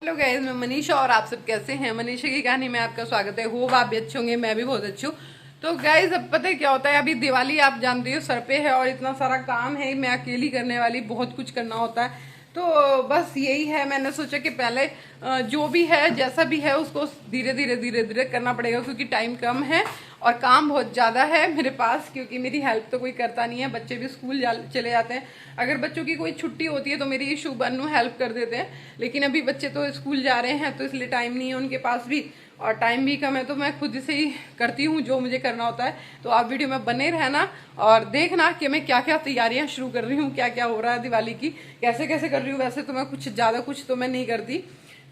Hello guys, मैं मनीषा और आप सब कैसे हैं। मनीषा की कहानी में आपका स्वागत है। होप आप भी अच्छे होंगे, मैं भी बहुत अच्छी हूँ। तो गाइस, अब पता है क्या होता है, अभी दिवाली आप जानते हो सर पे है और इतना सारा काम है, मैं अकेली करने वाली, बहुत कुछ करना होता है। तो बस यही है, मैंने सोचा कि पहले जो भी है जैसा भी है उसको धीरे धीरे धीरे धीरे करना पड़ेगा, क्योंकि टाइम कम है और काम बहुत ज़्यादा है मेरे पास, क्योंकि मेरी हेल्प तो कोई करता नहीं है। बच्चे भी स्कूल चले जाते हैं। अगर बच्चों की कोई छुट्टी होती है तो मेरी शुभ अन्नू हेल्प कर देते हैं, लेकिन अभी बच्चे तो स्कूल जा रहे हैं तो इसलिए टाइम नहीं है उनके पास भी, और टाइम भी कम है, तो मैं खुद से ही करती हूँ जो मुझे करना होता है। तो आप वीडियो में बने रहना और देखना कि मैं क्या क्या तैयारियां शुरू कर रही हूँ, क्या क्या हो रहा है दिवाली की, कैसे कैसे कर रही हूँ। वैसे तो मैं कुछ ज़्यादा कुछ तो मैं नहीं करती,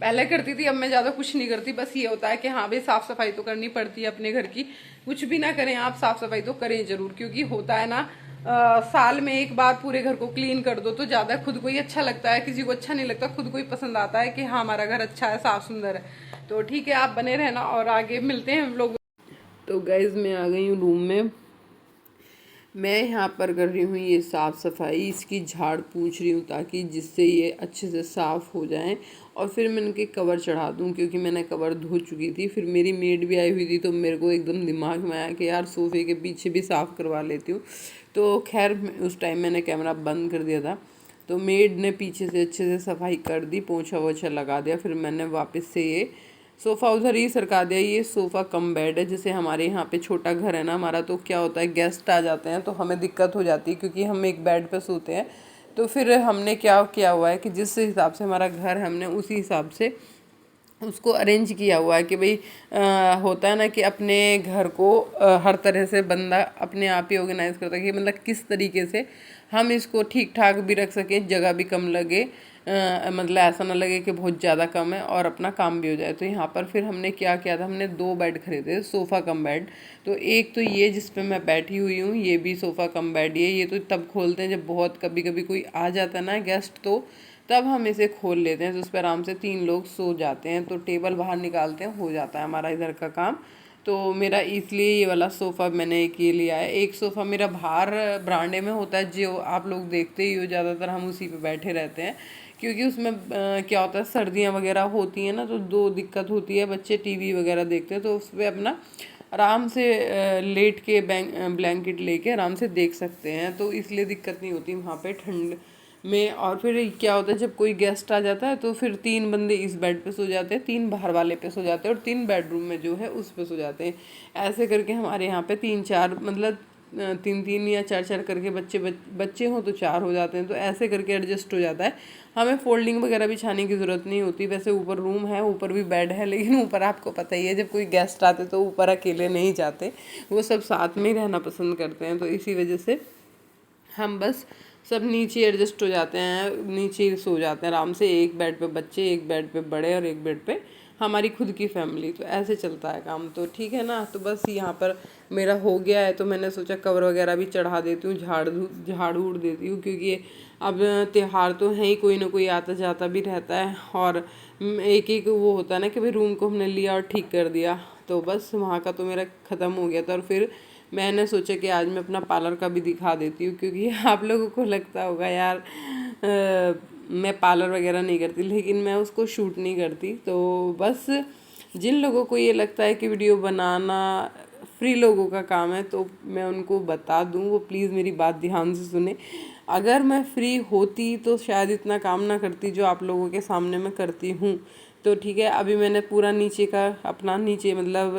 पहले करती थी, अब मैं ज़्यादा कुछ नहीं करती। बस ये होता है कि हाँ भाई, साफ़ सफाई तो करनी पड़ती है अपने घर की। कुछ भी ना करें आप, साफ़ सफाई तो करें ज़रूर, क्योंकि होता है ना, साल में एक बार पूरे घर को क्लीन कर दो तो ज़्यादा खुद को ही अच्छा लगता है, किसी को अच्छा नहीं लगता। खुद को ही पसंद आता है कि हाँ हमारा घर अच्छा है, साफ़ सुंदर है। तो ठीक है, आप बने रहना और आगे मिलते हैं हम लोग। तो गाइज, मैं आ गई हूँ रूम में। मैं यहाँ पर कर रही हूँ ये साफ़ सफाई, इसकी झाड़ पूछ रही हूँ ताकि जिससे ये अच्छे से साफ़ हो जाएं, और फिर मैं इनके कवर चढ़ा दूँ, क्योंकि मैंने कवर धो चुकी थी। फिर मेरी मेड भी आई हुई थी तो मेरे को एकदम दिमाग में आया कि यार सोफ़े के पीछे भी साफ़ करवा लेती हूँ। तो खैर उस टाइम मैंने कैमरा बंद कर दिया था, तो मेड ने पीछे से अच्छे से सफाई कर दी, पोछा वोछा लगा दिया। फिर मैंने वापस से ये सोफ़ा उधर ही सरका दिया। ये सोफ़ा कम बेड है, जैसे हमारे यहाँ पे छोटा घर है ना हमारा, तो क्या होता है गेस्ट आ जाते हैं तो हमें दिक्कत हो जाती है, क्योंकि हम एक बेड पे सोते हैं। तो फिर हमने क्या किया हुआ है कि जिस हिसाब से हमारा घर है, हमने उसी हिसाब से उसको अरेंज किया हुआ है कि भाई होता है ना कि अपने घर को हर तरह से बंदा अपने आप ही ऑर्गेनाइज करता है, कि मतलब किस तरीके से हम इसको ठीक ठाक भी रख सकें, जगह भी कम लगे, मतलब ऐसा ना लगे कि बहुत ज़्यादा कम है, और अपना काम भी हो जाए। तो यहाँ पर फिर हमने क्या किया था, हमने 2 बेड खरीदे, सोफ़ा कम बेड। तो एक तो ये जिस पे मैं बैठी हुई हूँ, ये भी सोफ़ा कम बेड ये तो तब खोलते हैं जब बहुत कभी कभी कोई आ जाता है ना गेस्ट, तो तब हम इसे खोल लेते हैं। तो उस पर आराम से 3 लोग सो जाते हैं, तो टेबल बाहर निकालते हैं, हो जाता है हमारा इधर का काम। तो मेरा इसलिए ये वाला सोफ़ा मैंने एक ये लिया है। एक सोफ़ा मेरा बाहर बरामदे में होता है, जो आप लोग देखते ही हो, ज़्यादातर हम उसी पे बैठे रहते हैं, क्योंकि उसमें क्या होता है, सर्दियाँ वगैरह होती हैं ना, तो 2 दिक्कत होती है, बच्चे टीवी वगैरह देखते हैं, तो उस पर अपना आराम से लेट के ब्लैंकेट लेके आराम से देख सकते हैं, तो इसलिए दिक्कत नहीं होती वहाँ पे ठंड में। और फिर क्या होता है, जब कोई गेस्ट आ जाता है तो फिर 3 बंदे इस बेड पे सो जाते हैं, 3 बाहर वाले पे सो जाते हैं, और 3 बेडरूम में जो है उस पे सो जाते हैं। ऐसे करके हमारे यहाँ पे 3-4, मतलब 3-3 या 4-4 करके बच्चे हों तो 4 हो जाते हैं, तो ऐसे करके एडजस्ट हो जाता है। हमें फोल्डिंग वगैरह बिछाने की ज़रूरत नहीं होती। वैसे ऊपर रूम है, ऊपर भी बेड है, लेकिन ऊपर आपको पता ही है जब कोई गेस्ट आते तो ऊपर अकेले नहीं जाते, वो सब साथ में ही रहना पसंद करते हैं। तो इसी वजह से हम बस सब नीचे एडजस्ट हो जाते हैं, नीचे ही सो जाते हैं आराम से। एक बेड पे बच्चे, एक बेड पे बड़े, और एक बेड पे हमारी खुद की फैमिली। तो ऐसे चलता है काम, तो ठीक है ना। तो बस यहाँ पर मेरा हो गया है, तो मैंने सोचा कवर वगैरह भी चढ़ा देती हूँ, झाड़ू उड़ देती हूँ, क्योंकि अब त्योहार तो है ही, कोई ना कोई आता जाता भी रहता है, और एक एक वो होता है ना कि भाई रूम को हमने लिया और ठीक कर दिया। तो बस वहाँ का तो मेरा ख़त्म हो गया था, और फिर मैंने सोचा कि आज मैं अपना पार्लर का भी दिखा देती हूँ, क्योंकि आप लोगों को लगता होगा यार मैं पार्लर वगैरह नहीं करती, लेकिन मैं उसको शूट नहीं करती। तो बस जिन लोगों को ये लगता है कि वीडियो बनाना फ्री लोगों का काम है, तो मैं उनको बता दूँ, वो प्लीज़ मेरी बात ध्यान से सुने। अगर मैं फ्री होती तो शायद इतना काम ना करती जो आप लोगों के सामने मैं करती हूँ। तो ठीक है, अभी मैंने पूरा नीचे का अपना, नीचे मतलब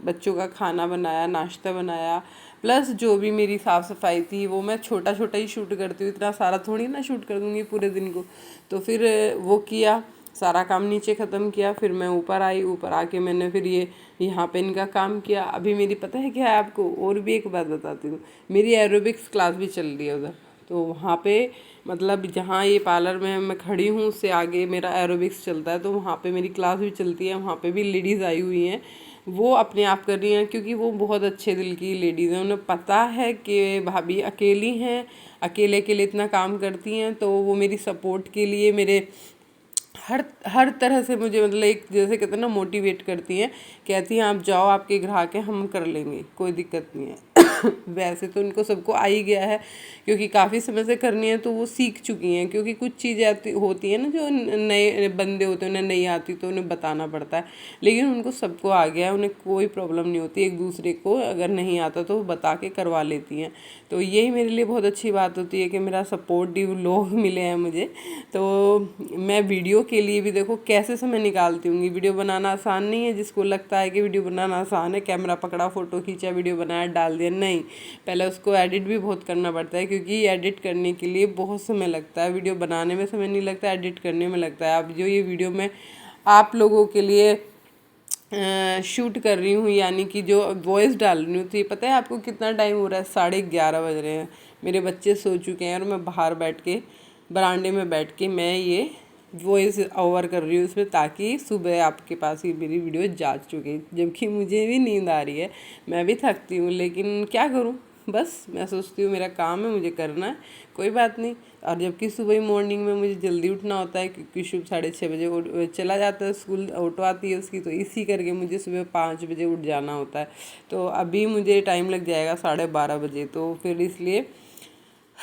बच्चों का खाना बनाया, नाश्ता बनाया, प्लस जो भी मेरी साफ़ सफाई थी वो मैं छोटा छोटा ही शूट करती हूँ, इतना सारा थोड़ी ना शूट कर दूँगी पूरे दिन को। तो फिर वो किया, सारा काम नीचे ख़त्म किया, फिर मैं ऊपर आई, ऊपर आके मैंने फिर ये यहाँ पे इनका काम किया। अभी मेरी पता है क्या है आपको, और भी एक बात बताती हूँ, मेरी एरोबिक्स क्लास भी चल रही है उधर। तो वहाँ पे मतलब जहाँ ये पार्लर में मैं खड़ी हूँ उससे आगे मेरा एरोबिक्स चलता है, तो वहाँ पे मेरी क्लास भी चलती है। वहाँ पे भी लेडीज़ आई हुई हैं, वो अपने आप कर रही हैं, क्योंकि वो बहुत अच्छे दिल की लेडीज़ हैं। उन्हें पता है कि भाभी अकेली हैं, अकेले अकेले इतना काम करती हैं, तो वो मेरी सपोर्ट के लिए मेरे हर हर तरह से मुझे, मतलब एक जैसे कहते हैं ना, मोटिवेट करती हैं। कहती हैं आप जाओ, आपके ग्राहक हैं, हम कर लेंगे, कोई दिक्कत नहीं है। वैसे तो उनको सबको आ ही गया है, क्योंकि काफ़ी समय से करनी है तो वो सीख चुकी हैं। क्योंकि कुछ चीज़ें होती हैं ना जो नए बंदे होते हैं उन्हें नहीं आती तो उन्हें बताना पड़ता है, लेकिन उनको सबको आ गया है, उन्हें कोई प्रॉब्लम नहीं होती। एक दूसरे को अगर नहीं आता तो बता के करवा लेती हैं। तो यही मेरे लिए बहुत अच्छी बात होती है कि मेरा सपोर्टिव लोग मिले हैं मुझे। तो मैं वीडियो के लिए भी देखो कैसे समय निकालती हूँ। वीडियो बनाना आसान नहीं है। जिसको लगता है कि वीडियो बनाना आसान है, कैमरा पकड़ा, फ़ोटो खींचा, वीडियो बनाया, डाल दिया, नहीं, पहले उसको एडिट भी बहुत करना पड़ता है। क्योंकि एडिट करने के लिए बहुत समय लगता है। वीडियो बनाने में समय नहीं लगता, एडिट करने में लगता है। अब जो ये वीडियो मैं आप लोगों के लिए शूट कर रही हूँ, यानी कि जो वॉइस डाल रही हूँ, तो ये पता है आपको कितना टाइम हो रहा है? 11:30 बज रहे हैं। मेरे बच्चे सो चुके हैं और मैं बाहर बैठ के, बरामदे में बैठ के मैं ये वॉइस ओवर कर रही हूँ इसमें, ताकि सुबह आपके पास ही मेरी वीडियो जा चुके। जबकि मुझे भी नींद आ रही है, मैं भी थकती हूँ, लेकिन क्या करूँ, बस मैं सोचती हूँ मेरा काम है, मुझे करना है, कोई बात नहीं। और जबकि सुबह मॉर्निंग में मुझे जल्दी उठना होता है, क्योंकि शुभ 6:30 बजे चला जाता है स्कूल, ऑटो आती है उसकी, तो इसी करके मुझे सुबह 5 बजे उठ जाना होता है। तो अभी मुझे टाइम लग जाएगा 12:30 बजे। तो फिर इसलिए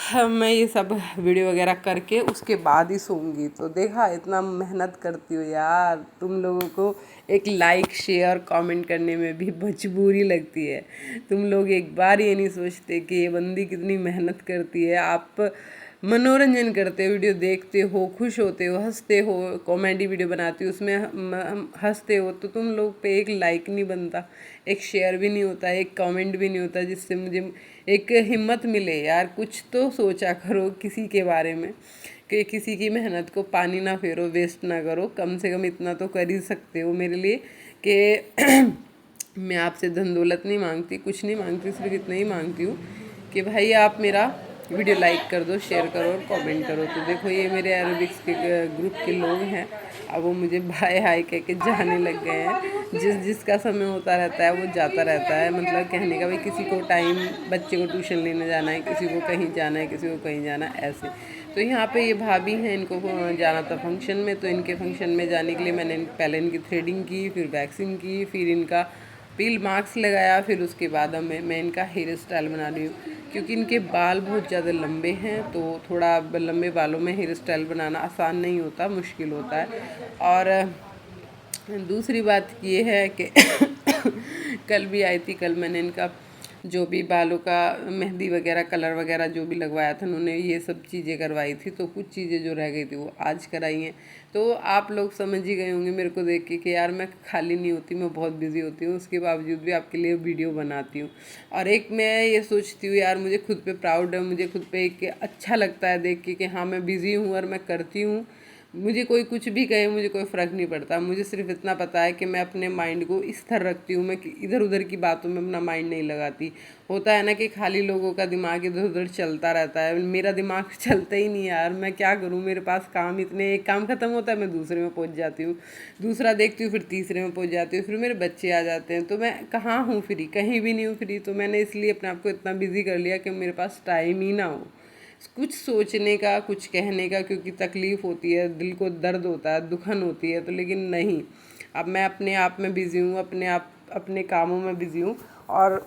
मैं ये सब वीडियो वगैरह करके उसके बाद ही सोऊंगी। तो देखा, इतना मेहनत करती हो यार, तुम लोगों को एक लाइक शेयर कमेंट करने में भी मजबूरी लगती है। तुम लोग एक बार ये नहीं सोचते कि ये बंदी कितनी मेहनत करती है। आप मनोरंजन करते हो, वीडियो देखते हो, खुश होते हो, हंसते हो, कॉमेडी वीडियो बनाती हो, उसमें हंसते हो, तो तुम लोग पे एक लाइक नहीं बनता, एक शेयर भी नहीं होता, एक कमेंट भी नहीं होता, जिससे मुझे एक हिम्मत मिले। यार कुछ तो सोचा करो किसी के बारे में, कि किसी की मेहनत को पानी ना फेरो, वेस्ट ना करो। कम से कम इतना तो कर ही सकते हो मेरे लिए कि मैं आपसे धन दौलत नहीं मांगती, कुछ नहीं मांगती, सिर्फ इतना ही मांगती हूँ कि भाई आप मेरा वीडियो लाइक कर दो, शेयर करो और कमेंट करो। तो देखो ये मेरे एरोबिक्स के ग्रुप के लोग हैं, अब वो मुझे बाय हाय कह के जाने लग गए हैं। जिसका समय होता रहता है वो जाता रहता है। मतलब कहने का भाई, किसी को टाइम, बच्चे को ट्यूशन लेने जाना है, किसी को कहीं जाना है, किसी को कहीं जाना है, ऐसे। तो यहाँ पे ये भाभी हैं, इनको जाना था फंक्शन में, तो इनके फंक्शन में जाने के लिए मैंने पहले इनकी थ्रेडिंग की, फिर वैक्सिंग की, फिर इनका पील मास्क लगाया, फिर उसके बाद अब मैं इनका हेयर स्टाइल बना रही हूँ। क्योंकि इनके बाल बहुत ज़्यादा लंबे हैं, तो थोड़ा लंबे बालों में हेयर स्टाइल बनाना आसान नहीं होता, मुश्किल होता है। और दूसरी बात ये है कि कल भी आई थी, कल मैंने इनका जो भी बालों का मेहंदी वगैरह, कलर वगैरह जो भी लगवाया था, उन्होंने ये सब चीज़ें करवाई थी। तो कुछ चीज़ें जो रह गई थी वो आज कराई हैं। तो आप लोग समझ ही गए होंगे मेरे को देख के कि यार मैं खाली नहीं होती, मैं बहुत बिजी होती हूँ, उसके बावजूद भी आपके लिए वीडियो बनाती हूँ। और एक मैं ये सोचती हूँ यार, मुझे खुद पे प्राउड है, मुझे खुद पे एक अच्छा लगता है देख के कि हाँ मैं बिज़ी हूँ और मैं करती हूँ। मुझे कोई कुछ भी कहे, मुझे कोई फ़र्क नहीं पड़ता। मुझे सिर्फ इतना पता है कि मैं अपने माइंड को इस तरह रखती हूँ, मैं इधर उधर की बातों में अपना माइंड नहीं लगाती। होता है ना कि खाली लोगों का दिमाग इधर उधर चलता रहता है, मेरा दिमाग चलता ही नहीं यार। मैं क्या करूँ, मेरे पास काम इतने, एक काम ख़त्म होता है मैं दूसरे में पहुँच जाती हूँ, दूसरा देखती हूँ फिर तीसरे में पहुँच जाती हूँ, फिर मेरे बच्चे आ जाते हैं। तो मैं कहाँ हूँ फ्री, कहीं भी नहीं हूँ फ्री। तो मैंने इसलिए अपने आप को इतना बिज़ी कर लिया कि मेरे पास टाइम ही ना हो कुछ सोचने का, कुछ कहने का। क्योंकि तकलीफ़ होती है, दिल को दर्द होता है, दुखन होती है। तो लेकिन नहीं, अब मैं अपने आप में बिज़ी हूँ, अपने कामों में बिज़ी हूँ। और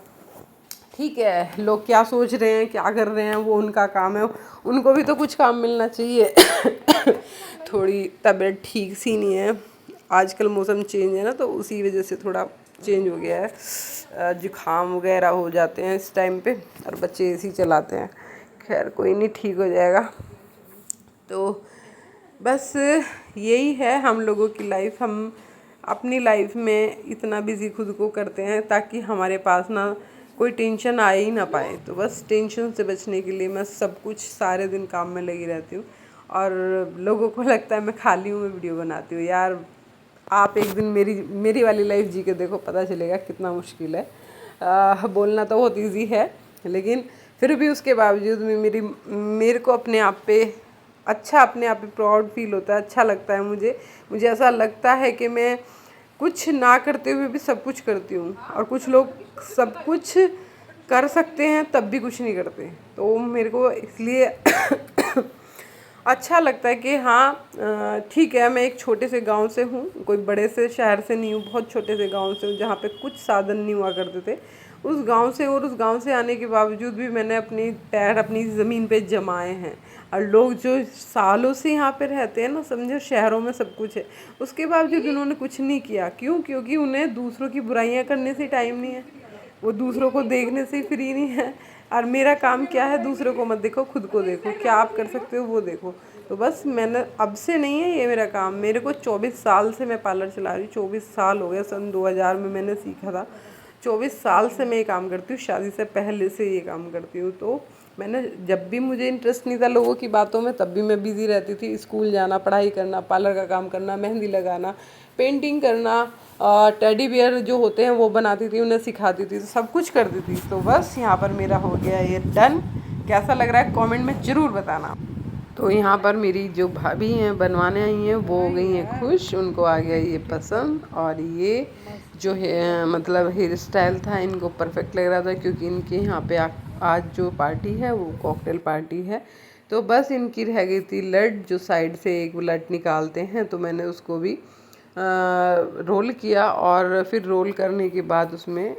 ठीक है, लोग क्या सोच रहे हैं, क्या कर रहे हैं, वो उनका काम है, उनको भी तो कुछ काम मिलना चाहिए। थोड़ी तबीयत ठीक सी नहीं है, आजकल मौसम चेंज है ना, तो उसी वजह से थोड़ा चेंज हो गया है, जुकाम वगैरह हो जाते हैं इस टाइम पे, और बच्चे एसी चलाते हैं। खैर कोई नहीं, ठीक हो जाएगा। तो बस यही है हम लोगों की लाइफ। हम अपनी लाइफ में इतना बिज़ी खुद को करते हैं ताकि हमारे पास ना कोई टेंशन आ ही ना पाए। तो बस टेंशन से बचने के लिए मैं सब कुछ सारे दिन काम में लगी रहती हूँ। और लोगों को लगता है मैं खाली हूँ, मैं वीडियो बनाती हूँ। यार आप एक दिन मेरी वाली लाइफ जी के देखो, पता चलेगा कितना मुश्किल है। बोलना तो बहुत ईजी है, लेकिन फिर भी उसके बावजूद भी मेरे को अपने आप पे प्राउड फील होता है, अच्छा लगता है मुझे ऐसा लगता है कि मैं कुछ ना करते हुए भी सब कुछ करती हूँ। और कुछ लोग सब कुछ कर सकते हैं तब भी कुछ नहीं करते। तो मेरे को इसलिए अच्छा लगता है कि हाँ ठीक है, मैं एक छोटे से गांव से हूँ, कोई बड़े से शहर से नहीं हूँ, बहुत छोटे से गांव से हूँ, जहाँ पे कुछ साधन नहीं हुआ करते थे। उस गांव से, और उस गांव से आने के बावजूद भी मैंने अपनी पैर अपनी ज़मीन पे जमाए हैं। और लोग जो सालों से यहाँ पे रहते हैं ना, समझो शहरों में सब कुछ है, उसके बावजूद उन्होंने कुछ नहीं किया। क्यों? क्योंकि उन्हें दूसरों की बुराइयाँ करने से टाइम नहीं है, वो दूसरों को देखने से फ्री नहीं है। और मेरा काम क्या है? दूसरों को मत देखो, खुद को देखो, क्या आप कर सकते हो वो देखो। तो बस मैंने अब से नहीं है ये मेरा काम, मेरे को 24 साल से मैं पार्लर चला रही हूँ। 24 साल हो गए, सन 2000 में मैंने सीखा था। 24 साल से मैं ये काम करती हूँ, शादी से पहले से ये काम करती हूँ। तो मैंने जब भी मुझे इंटरेस्ट नहीं था लोगों की बातों में, तब भी मैं बिज़ी रहती थी। स्कूल जाना, पढ़ाई करना, पार्लर का काम करना, मेहंदी लगाना, पेंटिंग करना, टेडी बियर जो होते हैं वो बनाती थी, उन्हें सिखाती थी, तो सब कुछ करती थी। तो बस यहाँ पर मेरा हो गया ये डन। कैसा लग रहा है कमेंट में ज़रूर बताना। तो यहाँ पर मेरी जो भाभी हैं बनवाने आई हैं, वो हो गई हैं खुश, उनको आ गया ये पसंद। और ये जो है मतलब हेयर स्टाइल था इनको परफेक्ट लग रहा था, क्योंकि इनके यहाँ पे आज जो पार्टी है वो कॉकटेल पार्टी है। तो बस इनकी रह गई थी लट, जो साइड से एक लट निकालते हैं, तो मैंने उसको भी रोल किया। और फिर रोल करने के बाद उसमें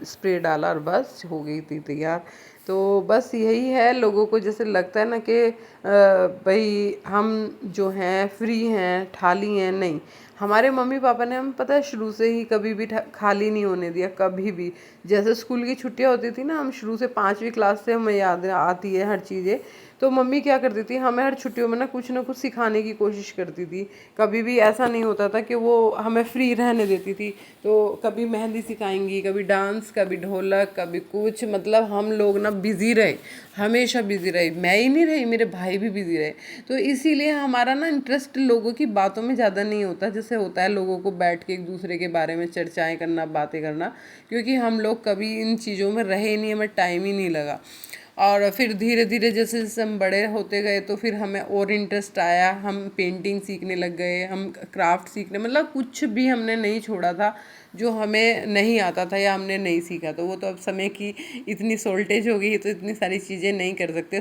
स्प्रे डाला और बस हो गई थी तैयार। तो बस यही है, लोगों को जैसे लगता है ना कि भाई हम जो हैं फ्री हैं, खाली हैं, नहीं। हमारे मम्मी पापा ने हम पता है शुरू से ही कभी भी खाली नहीं होने दिया, कभी भी। जैसे स्कूल की छुट्टियां होती थी ना, हम शुरू से 5वीं क्लास से हमें याद आती है हर चीज़ें। तो मम्मी क्या करती थी, हमें हर छुट्टियों में ना कुछ सिखाने की कोशिश करती थी। कभी भी ऐसा नहीं होता था कि वो हमें फ्री रहने देती थी। तो कभी मेहंदी सिखाएंगी, कभी डांस, कभी ढोलक, कभी कुछ, मतलब हम लोग ना बिज़ी रहे, हमेशा बिज़ी रहे। मैं ही नहीं रही, मेरे भाई भी बिज़ी रहे। तो इसीलिए हमारा ना इंटरेस्ट लोगों की बातों में ज़्यादा नहीं होता, जैसे होता है लोगों को बैठ के एक दूसरे के बारे में चर्चाएँ करना, बातें करना। क्योंकि हम लोग कभी इन चीज़ों में रहे नहीं, हमें टाइम ही नहीं लगा। और फिर धीरे धीरे जैसे जैसे हम बड़े होते गए, तो फिर हमें और इंटरेस्ट आया, हम पेंटिंग सीखने लग गए, हम क्राफ्ट सीखने, मतलब कुछ भी हमने नहीं छोड़ा था जो हमें नहीं आता था या हमने नहीं सीखा। तो वो तो अब समय की इतनी शॉर्टेज हो गई है, तो इतनी सारी चीज़ें नहीं कर सकते।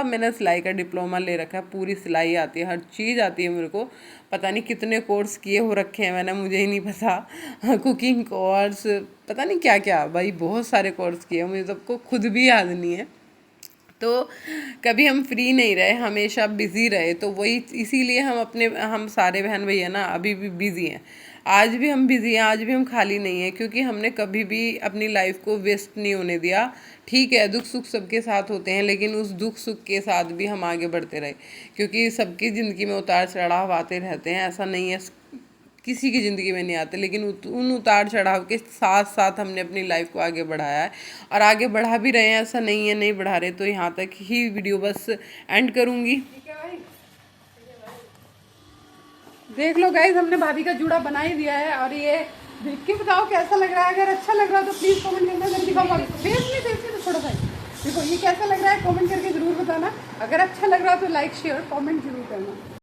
मैंने सिलाई का डिप्लोमा ले रखा है, पूरी सिलाई आती है, हर चीज़ आती है मेरे को। पता नहीं कितने कोर्स किए हो रखे हैं मैंने, मुझे ही नहीं पता। कुकिंग कोर्स, पता नहीं क्या क्या, भाई बहुत सारे कोर्स किए, मुझे सबको खुद भी याद नहीं है। तो कभी हम फ्री नहीं रहे, हमेशा बिज़ी रहे। तो वही इसीलिए हम सारे बहन भैया ना अभी भी बिज़ी हैं। आज भी हम बिज़ी हैं, आज भी हम खाली नहीं हैं, क्योंकि हमने कभी भी अपनी लाइफ को वेस्ट नहीं होने दिया। ठीक है, दुख सुख सबके साथ होते हैं, लेकिन उस दुख सुख के साथ भी हम आगे बढ़ते रहे। क्योंकि सबकी ज़िंदगी में उतार चढ़ाव आते रहते हैं, ऐसा नहीं है किसी की ज़िंदगी में नहीं आते। लेकिन उन उतार चढ़ाव के साथ साथ हमने अपनी लाइफ को आगे बढ़ाया है, और आगे बढ़ा भी रहे हैं, ऐसा नहीं है नहीं बढ़ा रहे। तो यहाँ तक ही वीडियो बस एंड करूँगी। देख लो गाइज, हमने भाभी का जूड़ा बना ही दिया है। और ये देख के बताओ कैसा लग रहा है। अगर अच्छा लग रहा है तो प्लीज़ कमेंट करना। जब दिखाओ फेस नहीं तो थोड़ा सा देखो ये कैसा लग रहा है, कमेंट करके ज़रूर बताना। अगर अच्छा लग रहा है तो लाइक शेयर कमेंट जरूर करना।